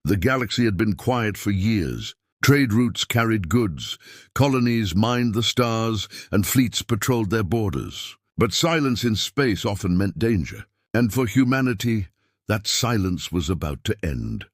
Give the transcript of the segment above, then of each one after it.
The galaxy had been quiet for years. Trade routes carried goods, colonies mined the stars, and fleets patrolled their borders. But silence in space often meant danger, and for humanity, that silence was about to end.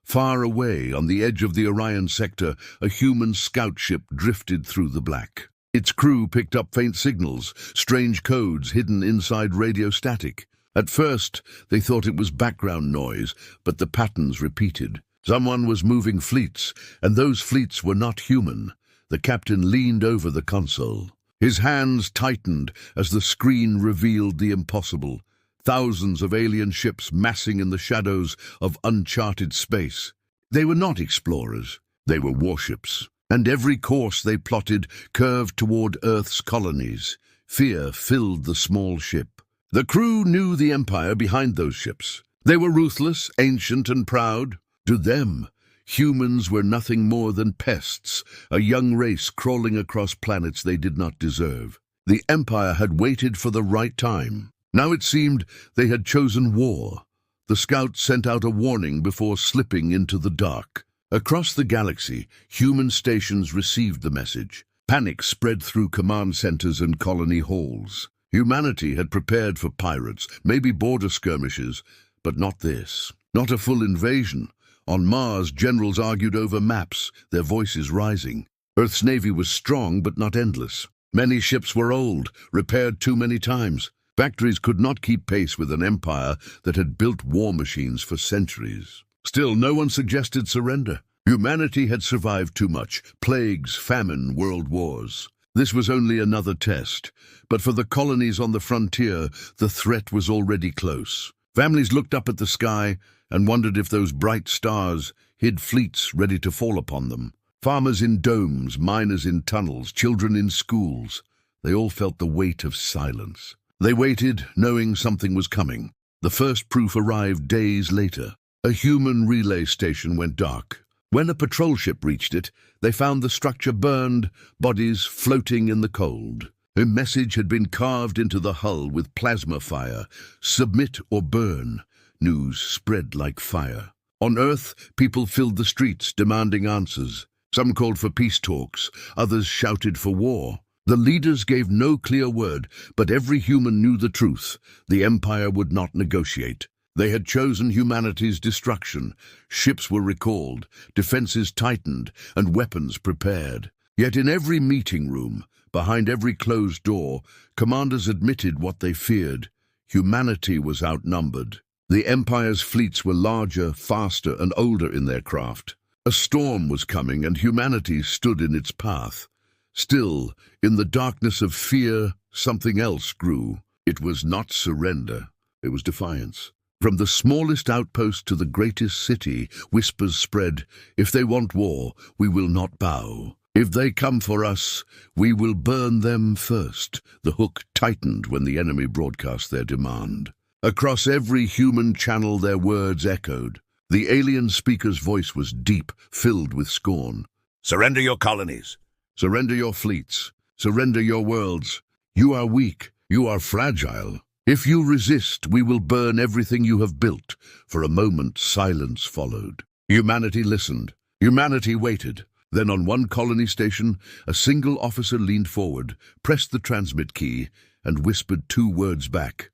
Far away, on the edge of the Orion sector, a human scout ship drifted through the black. Its crew picked up faint signals, strange codes hidden inside radio static. At first, they thought it was background noise, but the patterns repeated. Someone was moving fleets, and those fleets were not human. The captain leaned over the console. His hands tightened as the screen revealed the impossible. Thousands of alien ships massing in the shadows of uncharted space. They were not explorers, they were warships, and every course they plotted curved toward Earth's colonies. Fear filled the small ship. The crew knew the empire behind those ships. They were ruthless, ancient, and proud. To them, humans were nothing more than pests, a young race crawling across planets they did not deserve. The empire had waited for the right time. Now it seemed they had chosen war. The scouts sent out a warning before slipping into the dark. Across the galaxy, human stations received the message. Panic spread through command centers and colony halls. Humanity had prepared for pirates, maybe border skirmishes, but not this. Not a full invasion. On Mars, generals argued over maps, their voices rising. Earth's navy was strong but not endless. Many ships were old, repaired too many times. Factories could not keep pace with an empire that had built war machines for centuries. Still, no one suggested surrender. Humanity had survived too much. Plagues, famine, world wars. This was only another test. But for the colonies on the frontier, the threat was already close. Families looked up at the sky and wondered if those bright stars hid fleets ready to fall upon them. Farmers in domes, miners in tunnels, children in schools. They all felt the weight of silence. They waited, knowing something was coming. The first proof arrived days later. A human relay station went dark. When a patrol ship reached it, they found the structure burned, bodies floating in the cold. A message had been carved into the hull with plasma fire. Submit or burn. News spread like fire. On Earth, people filled the streets, demanding answers. Some called for peace talks, others shouted for war. The leaders gave no clear word, but every human knew the truth. The Empire would not negotiate. They had chosen humanity's destruction. Ships were recalled, defenses tightened, and weapons prepared. Yet in every meeting room, behind every closed door, commanders admitted what they feared. Humanity was outnumbered. The Empire's fleets were larger, faster, and older in their craft. A storm was coming, and humanity stood in its path. Still, in the darkness of fear, something else grew. It was not surrender. It was defiance. From the smallest outpost to the greatest city, whispers spread, "If they want war, we will not bow. If they come for us, we will burn them first." The hook tightened when the enemy broadcast their demand. Across every human channel their words echoed. The alien speaker's voice was deep, filled with scorn. "Surrender your colonies. Surrender your fleets. Surrender your worlds. You are weak. You are fragile. If you resist, we will burn everything you have built." For a moment, silence followed. Humanity listened. Humanity waited. Then on one colony station, a single officer leaned forward, pressed the transmit key, and whispered 2 words back.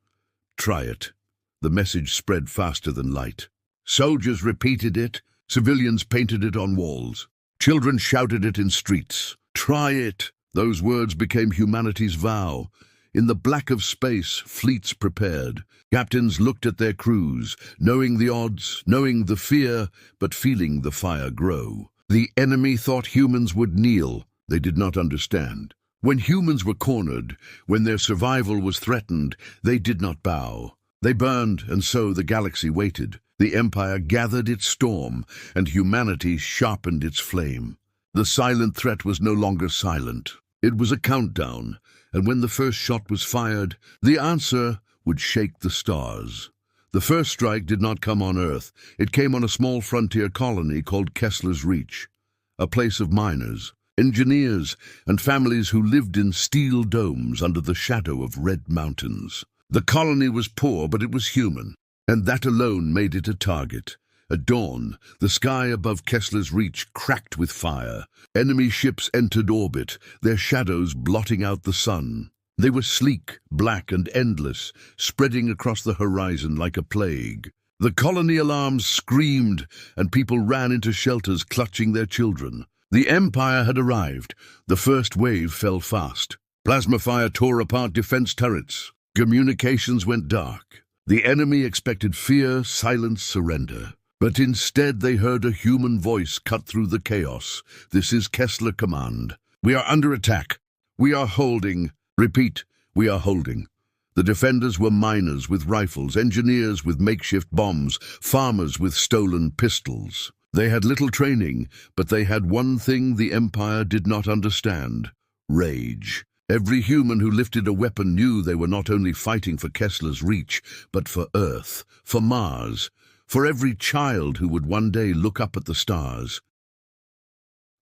"Try it." The message spread faster than light. Soldiers repeated it. Civilians painted it on walls. Children shouted it in streets. "Try it." Those words became humanity's vow. In the black of space, fleets prepared. Captains looked at their crews, knowing the odds, knowing the fear, but feeling the fire grow. The enemy thought humans would kneel. They did not understand. When humans were cornered, when their survival was threatened, they did not bow. They burned, and so the galaxy waited. The Empire gathered its storm, and humanity sharpened its flame. The silent threat was no longer silent. It was a countdown, and when the first shot was fired, the answer would shake the stars. The first strike did not come on Earth. It came on a small frontier colony called Kessler's Reach, a place of miners, engineers, and families who lived in steel domes under the shadow of red mountains. The colony was poor, but it was human, and that alone made it a target. At dawn, the sky above Kessler's Reach cracked with fire. Enemy ships entered orbit, their shadows blotting out the sun. They were sleek, black, and endless, spreading across the horizon like a plague. The colony alarms screamed, and people ran into shelters clutching their children. The Empire had arrived. The first wave fell fast. Plasma fire tore apart defense turrets. Communications went dark. The enemy expected fear, silence, surrender. But instead they heard a human voice cut through the chaos. "This is Kessler Command. We are under attack. We are holding. Repeat, we are holding." The defenders were miners with rifles, engineers with makeshift bombs, farmers with stolen pistols. They had little training, but they had one thing the Empire did not understand: rage. Every human who lifted a weapon knew they were not only fighting for Kessler's Reach, but for Earth, for Mars, for every child who would one day look up at the stars.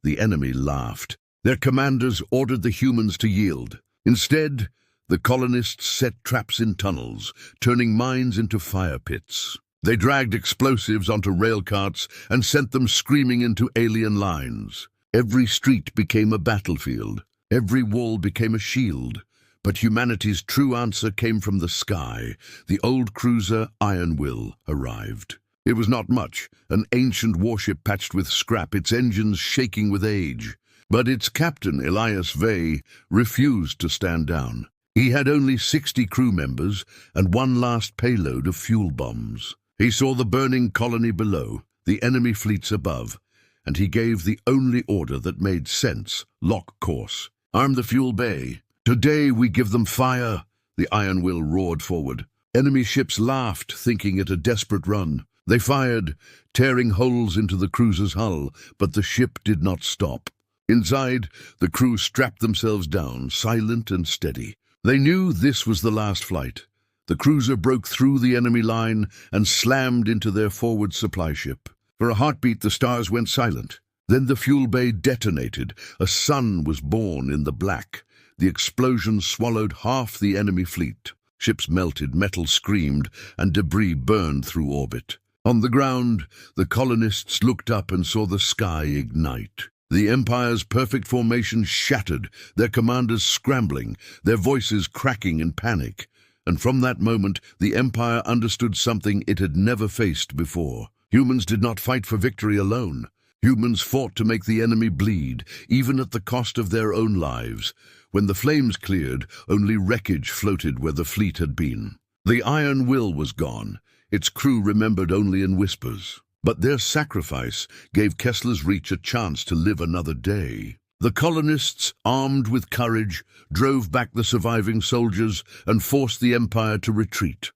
The enemy laughed. Their commanders ordered the humans to yield. Instead, the colonists set traps in tunnels, turning mines into fire pits. They dragged explosives onto rail carts and sent them screaming into alien lines. Every street became a battlefield. Every wall became a shield. But humanity's true answer came from the sky. The old cruiser Iron Will arrived. It was not much, an ancient warship patched with scrap, its engines shaking with age. But its captain, Elias Vey, refused to stand down. He had only 60 crew members and one last payload of fuel bombs. He saw the burning colony below, the enemy fleets above, and he gave the only order that made sense: lock course. Arm the fuel bay. "Today we give them fire," the Iron Will roared forward. Enemy ships laughed, thinking it a desperate run. They fired, tearing holes into the cruiser's hull, but the ship did not stop. Inside, the crew strapped themselves down, silent and steady. They knew this was the last flight. The cruiser broke through the enemy line and slammed into their forward supply ship. For a heartbeat, the stars went silent. Then the fuel bay detonated. A sun was born in the black. The explosion swallowed half the enemy fleet. Ships melted, metal screamed, and debris burned through orbit. On the ground, the colonists looked up and saw the sky ignite. The Empire's perfect formation shattered, their commanders scrambling, their voices cracking in panic. And from that moment, the Empire understood something it had never faced before. Humans did not fight for victory alone. Humans fought to make the enemy bleed, even at the cost of their own lives. When the flames cleared, only wreckage floated where the fleet had been. The Iron Will was gone, its crew remembered only in whispers. But their sacrifice gave Kessler's Reach a chance to live another day. The colonists, armed with courage, drove back the surviving soldiers and forced the Empire to retreat.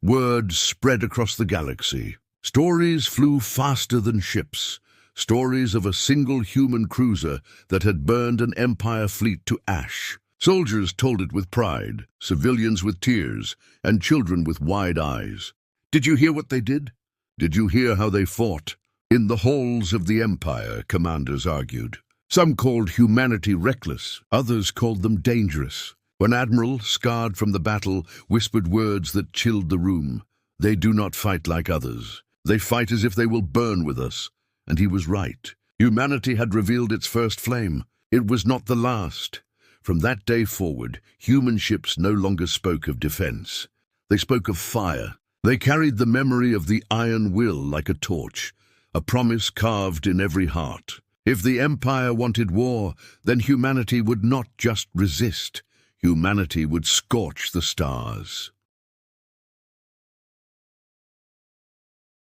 Word spread across the galaxy. Stories flew faster than ships. Stories of a single human cruiser that had burned an Empire fleet to ash. Soldiers told it with pride, civilians with tears, and children with wide eyes. Did you hear what they did? Did you hear how they fought? In the halls of the Empire, commanders argued. Some called humanity reckless, others called them dangerous. One admiral, scarred from the battle, whispered words that chilled the room. They do not fight like others. They fight as if they will burn with us. And he was right. Humanity had revealed its first flame. It was not the last. From that day forward, human ships no longer spoke of defense. They spoke of fire. They carried the memory of the Iron Will like a torch, a promise carved in every heart. If the Empire wanted war, then humanity would not just resist. Humanity would scorch the stars.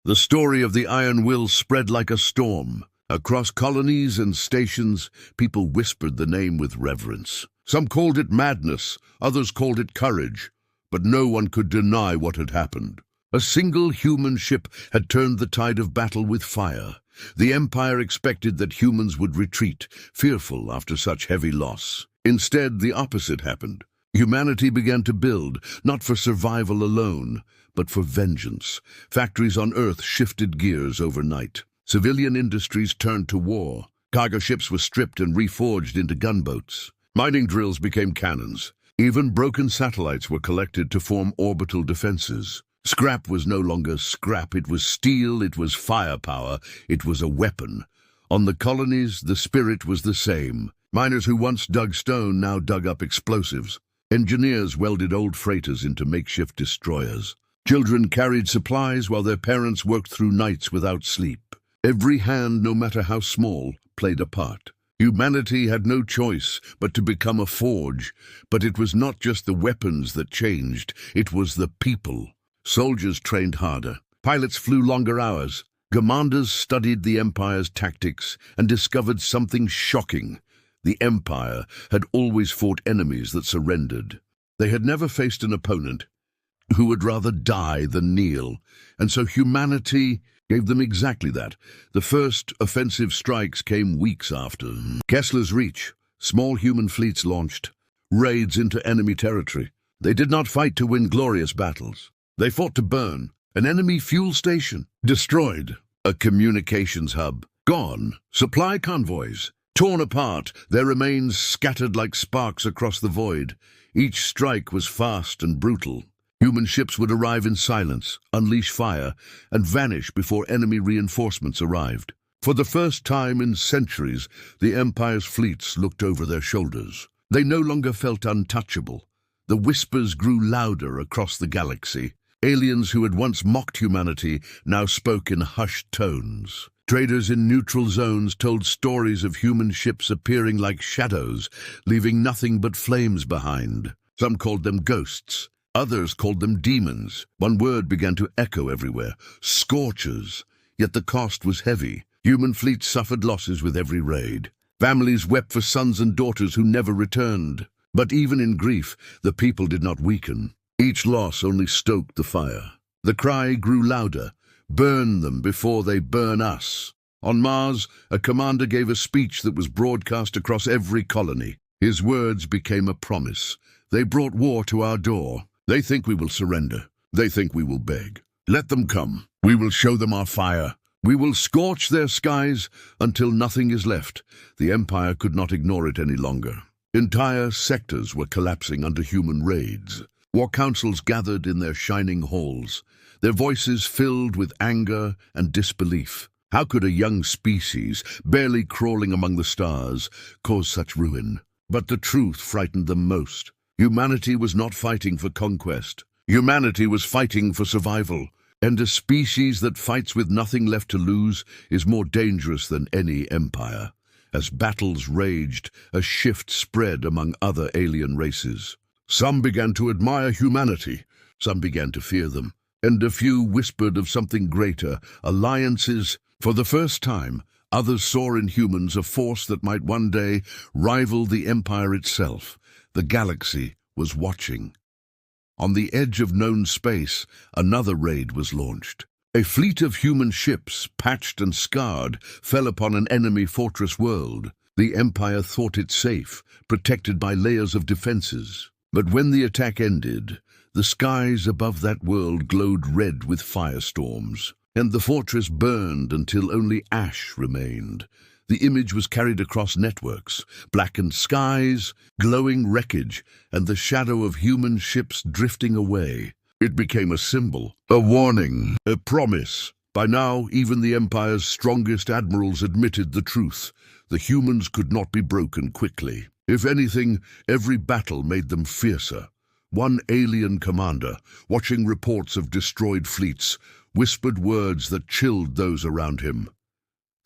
The story of the Iron Will spread like a storm. Across colonies and stations, people whispered the name with reverence. Some called it madness, others called it courage, but no one could deny what had happened. A single human ship had turned the tide of battle with fire. The Empire expected that humans would retreat, fearful after such heavy loss. Instead, the opposite happened. Humanity began to build, not for survival alone, but for vengeance. Factories on Earth shifted gears overnight. Civilian industries turned to war. Cargo ships were stripped and reforged into gunboats. Mining drills became cannons. Even broken satellites were collected to form orbital defenses. Scrap was no longer scrap, it was steel, it was firepower, it was a weapon. On the colonies, the spirit was the same. Miners who once dug stone now dug up explosives. Engineers welded old freighters into makeshift destroyers. Children carried supplies while their parents worked through nights without sleep. Every hand, no matter how small, played a part. Humanity had no choice but to become a forge, but it was not just the weapons that changed, it was the people. Soldiers trained harder. Pilots flew longer hours. Commanders studied the Empire's tactics and discovered something shocking. The Empire had always fought enemies that surrendered. They had never faced an opponent who would rather die than kneel, and so humanity gave them exactly that. The first offensive strikes came weeks after. Kessler's Reach, small human fleets launched raids into enemy territory. They did not fight to win glorious battles. They fought to burn. An enemy fuel station destroyed. A communications hub gone. Supply convoys torn apart, their remains scattered like sparks across the void. Each strike was fast and brutal. Human ships would arrive in silence, unleash fire, and vanish before enemy reinforcements arrived. For the first time in centuries, the Empire's fleets looked over their shoulders. They no longer felt untouchable. The whispers grew louder across the galaxy. Aliens who had once mocked humanity now spoke in hushed tones. Traders in neutral zones told stories of human ships appearing like shadows, leaving nothing but flames behind. Some called them ghosts. Others called them demons. One word began to echo everywhere: scorchers. Yet the cost was heavy. Human fleets suffered losses with every raid. Families wept for sons and daughters who never returned. But even in grief, the people did not weaken. Each loss only stoked the fire. The cry grew louder: burn them before they burn us. On Mars, a commander gave a speech that was broadcast across every colony. His words became a promise. They brought war to our door. They think we will surrender. They think we will beg. Let them come. We will show them our fire. We will scorch their skies until nothing is left. The Empire could not ignore it any longer. Entire sectors were collapsing under human raids. War councils gathered in their shining halls, their voices filled with anger and disbelief. How could a young species, barely crawling among the stars, cause such ruin? But the truth frightened them most. Humanity was not fighting for conquest. Humanity was fighting for survival. And a species that fights with nothing left to lose is more dangerous than any empire. As battles raged, a shift spread among other alien races. Some began to admire humanity, some began to fear them, and a few whispered of something greater, alliances. For the first time, others saw in humans a force that might one day rival the Empire itself. The galaxy was watching. On the edge of known space, another raid was launched. A fleet of human ships, patched and scarred, fell upon an enemy fortress world. The Empire thought it safe, protected by layers of defenses. But when the attack ended, the skies above that world glowed red with firestorms, and the fortress burned until only ash remained. The image was carried across networks: blackened skies, glowing wreckage, and the shadow of human ships drifting away. It became a symbol, a warning, a promise. By now, even the Empire's strongest admirals admitted the truth. The humans could not be broken quickly. If anything, every battle made them fiercer. One alien commander, watching reports of destroyed fleets, whispered words that chilled those around him.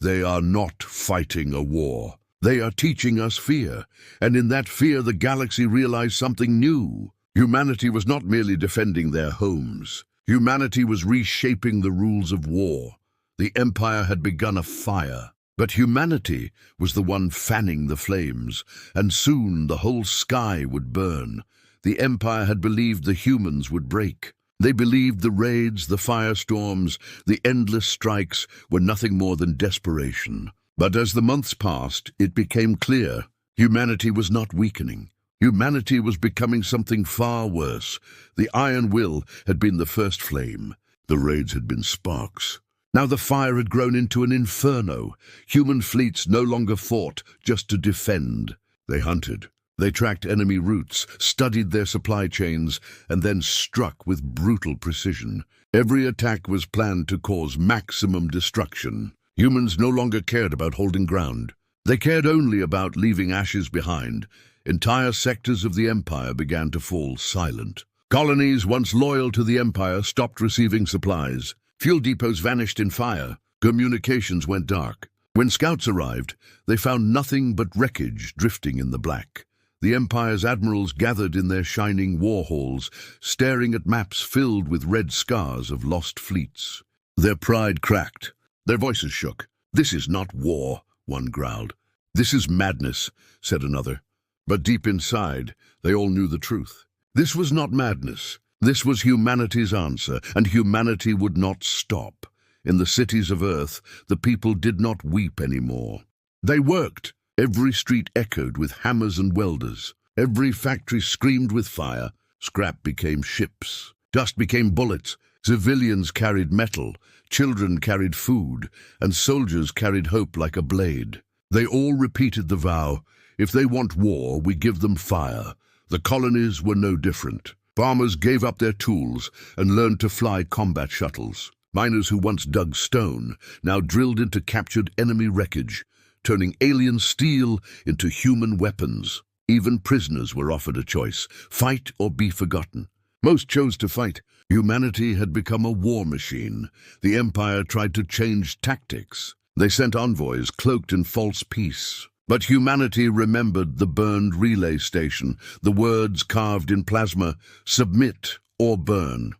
They are not fighting a war. They are teaching us fear, and in that fear the galaxy realized something new. Humanity was not merely defending their homes. Humanity was reshaping the rules of war. The Empire had begun a fire, but humanity was the one fanning the flames, and soon the whole sky would burn. The Empire had believed the humans would break. They believed the raids, the firestorms, the endless strikes were nothing more than desperation. But as the months passed, it became clear humanity was not weakening. Humanity was becoming something far worse. The iron will had been the first flame. The raids had been sparks. Now the fire had grown into an inferno. Human fleets no longer fought just to defend. They hunted. They tracked enemy routes, studied their supply chains, and then struck with brutal precision. Every attack was planned to cause maximum destruction. Humans no longer cared about holding ground. They cared only about leaving ashes behind. Entire sectors of the Empire began to fall silent. Colonies once loyal to the Empire stopped receiving supplies. Fuel depots vanished in fire. Communications went dark. When scouts arrived, they found nothing but wreckage drifting in the black. The Empire's admirals gathered in their shining war halls, staring at maps filled with red scars of lost fleets. Their pride cracked. Their voices shook. "This is not war," one growled. "This is madness," said another. But deep inside, they all knew the truth. This was not madness. This was humanity's answer, and humanity would not stop. In the cities of Earth, the people did not weep anymore. They worked. Every street echoed with hammers and welders. Every factory screamed with fire. Scrap became ships. Dust became bullets. Civilians carried metal. Children carried food. And soldiers carried hope like a blade. They all repeated the vow, "If they want war, we give them fire." The colonies were no different. Farmers gave up their tools and learned to fly combat shuttles. Miners who once dug stone now drilled into captured enemy wreckage, turning alien steel into human weapons. Even prisoners were offered a choice: fight or be forgotten. Most chose to fight. Humanity had become a war machine. The Empire tried to change tactics. They sent envoys cloaked in false peace. But humanity remembered the burned relay station, the words carved in plasma, "Submit or burn."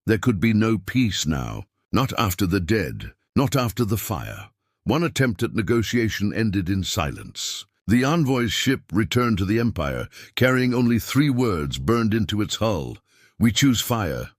There could be no peace now, not after the dead, not after the fire. One attempt at negotiation ended in silence. The envoy's ship returned to the Empire, carrying only 3 words burned into its hull: "We choose fire."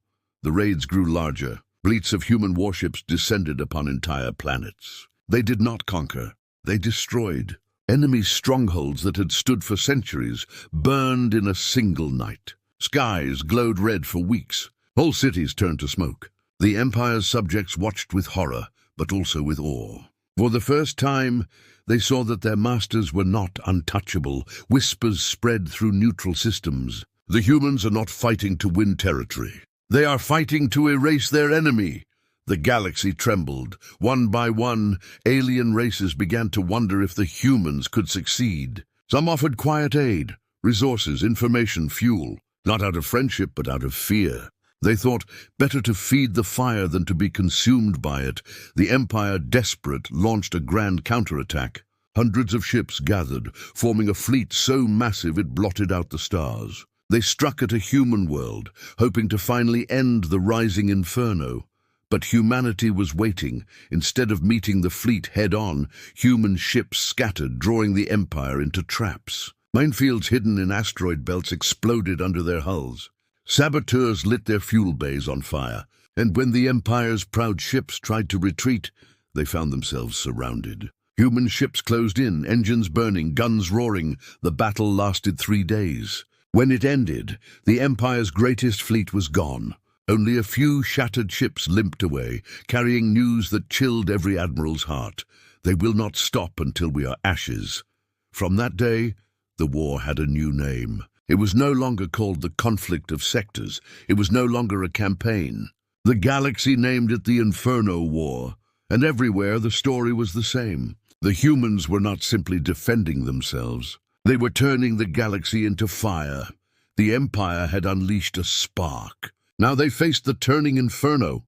The raids grew larger. Fleets of human warships descended upon entire planets. They did not conquer. They destroyed. Enemy strongholds that had stood for centuries burned in a single night. Skies glowed red for weeks. Whole cities turned to smoke. The Empire's subjects watched with horror, but also with awe. For the first time, they saw that their masters were not untouchable. Whispers spread through neutral systems. The humans are not fighting to win territory. They are fighting to erase their enemy. The galaxy trembled. One by one, alien races began to wonder if the humans could succeed. Some offered quiet aid, resources, information, fuel, not out of friendship but out of fear. They thought better to feed the fire than to be consumed by it. The Empire, desperate, launched a grand counterattack. Hundreds of ships gathered, forming a fleet so massive it blotted out the stars. They struck at a human world, hoping to finally end the rising inferno. But humanity was waiting. Instead of meeting the fleet head-on, human ships scattered, drawing the Empire into traps. Minefields hidden in asteroid belts exploded under their hulls. Saboteurs lit their fuel bays on fire, and when the Empire's proud ships tried to retreat, they found themselves surrounded. Human ships closed in, engines burning, guns roaring. The battle lasted 3 days. When it ended, the Empire's greatest fleet was gone. Only a few shattered ships limped away, carrying news that chilled every admiral's heart. They will not stop until we are ashes. From that day, the war had a new name. It was no longer called the Conflict of Sectors. It was no longer a campaign. The galaxy named it the Inferno War, and everywhere the story was the same. The humans were not simply defending themselves. They were turning the galaxy into fire. The Empire had unleashed a spark. Now they faced the turning inferno.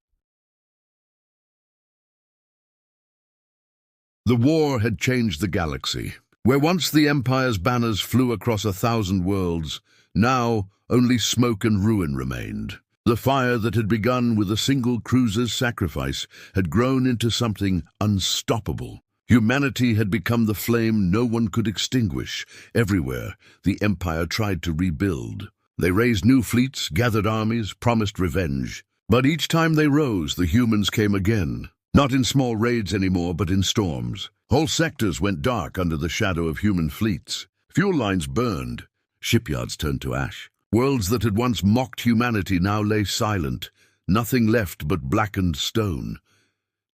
The war had changed the galaxy. Where once the Empire's banners flew across 1,000 worlds, now only smoke and ruin remained. The fire that had begun with a single cruiser's sacrifice had grown into something unstoppable. Humanity had become the flame no one could extinguish. Everywhere, the Empire tried to rebuild. They raised new fleets, gathered armies, promised revenge. But each time they rose, the humans came again. Not in small raids anymore, but in storms. Whole sectors went dark under the shadow of human fleets. Fuel lines burned. Shipyards turned to ash. Worlds that had once mocked humanity now lay silent. Nothing left but blackened stone.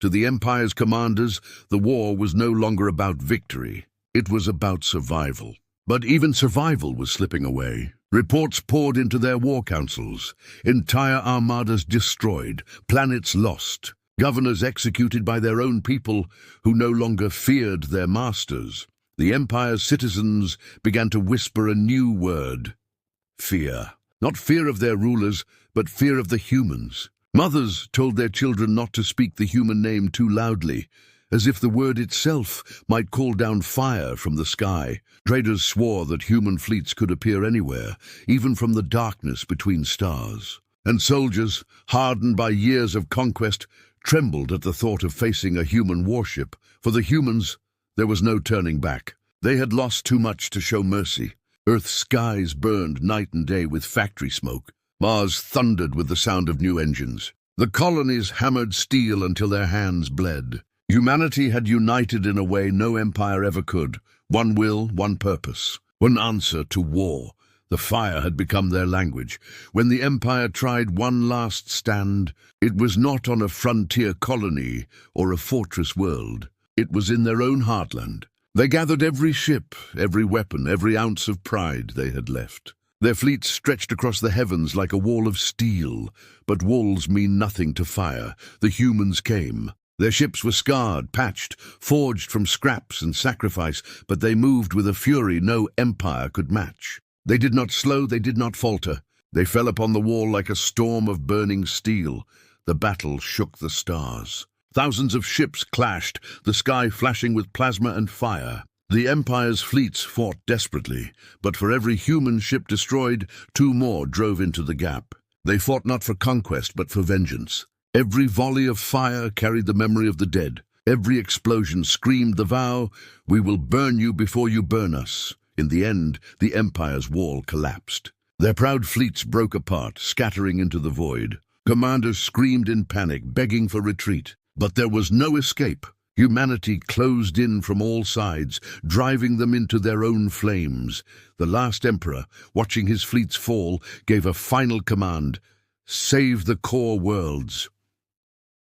To the Empire's commanders, the war was no longer about victory. It was about survival. But even survival was slipping away. Reports poured into their war councils. Entire armadas destroyed, planets lost, governors executed by their own people who no longer feared their masters. The Empire's citizens began to whisper a new word: fear. Not fear of their rulers, but fear of the humans. Mothers told their children not to speak the human name too loudly, as if the word itself might call down fire from the sky. Traders swore that human fleets could appear anywhere, even from the darkness between stars. And soldiers, hardened by years of conquest, trembled at the thought of facing a human warship. For the humans, there was no turning back. They had lost too much to show mercy. Earth's skies burned night and day with factory smoke. Mars thundered with the sound of new engines. The colonies hammered steel until their hands bled. Humanity had united in a way no empire ever could. One will, one purpose, one answer to war. The fire had become their language. When the empire tried one last stand, it was not on a frontier colony or a fortress world. It was in their own heartland. They gathered every ship, every weapon, every ounce of pride they had left. Their fleets stretched across the heavens like a wall of steel, but walls mean nothing to fire. The humans came. Their ships were scarred, patched, forged from scraps and sacrifice, but they moved with a fury no empire could match. They did not slow, they did not falter. They fell upon the wall like a storm of burning steel. The battle shook the stars. Thousands of ships clashed, the sky flashing with plasma and fire. The Empire's fleets fought desperately, but for every human ship destroyed, 2 more drove into the gap. They fought not for conquest, but for vengeance. Every volley of fire carried the memory of the dead. Every explosion screamed the vow, "We will burn you before you burn us." In the end, the Empire's wall collapsed. Their proud fleets broke apart, scattering into the void. Commanders screamed in panic, begging for retreat. But there was no escape. Humanity closed in from all sides, driving them into their own flames. The last emperor, watching his fleets fall, gave a final command: "Save the core worlds."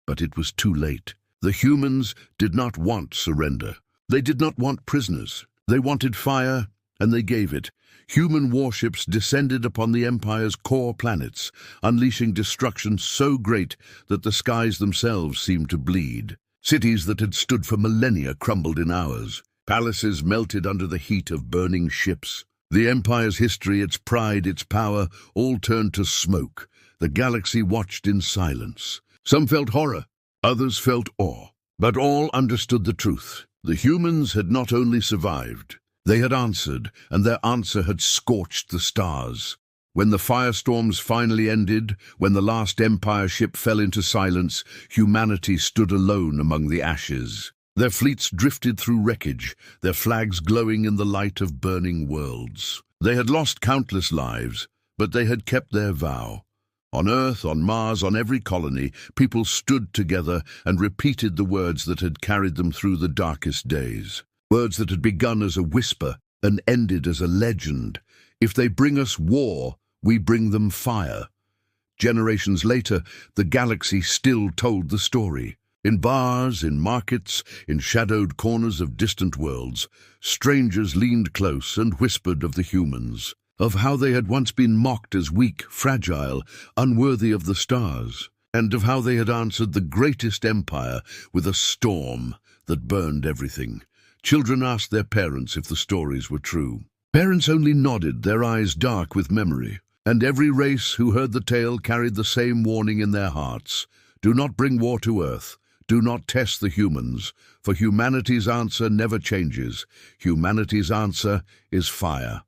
But it was too late. The humans did not want surrender. They did not want prisoners. They wanted fire, and they gave it. Human warships descended upon the Empire's core planets, unleashing destruction so great that the skies themselves seemed to bleed. Cities that had stood for millennia crumbled in hours. Palaces melted under the heat of burning ships. The Empire's history, its pride, its power, all turned to smoke. The galaxy watched in silence. Some felt horror, others felt awe. But all understood the truth. The humans had not only survived, they had answered, and their answer had scorched the stars. When the firestorms finally ended, when the last Empire ship fell into silence, humanity stood alone among the ashes. Their fleets drifted through wreckage, their flags glowing in the light of burning worlds. They had lost countless lives, but they had kept their vow. On Earth, on Mars, on every colony, people stood together and repeated the words that had carried them through the darkest days. Words that had begun as a whisper and ended as a legend. If they bring us war, we bring them fire. Generations later, the galaxy still told the story. In bars, in markets, in shadowed corners of distant worlds, strangers leaned close and whispered of the humans, of how they had once been mocked as weak, fragile, unworthy of the stars, and of how they had answered the greatest empire with a storm that burned everything. Children asked their parents if the stories were true. Parents only nodded, their eyes dark with memory, and every race who heard the tale carried the same warning in their hearts: do not bring war to Earth, do not test the humans, for humanity's answer never changes. Humanity's answer is fire.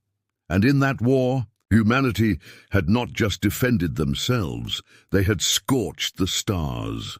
And in that war, humanity had not just defended themselves, they had scorched the stars.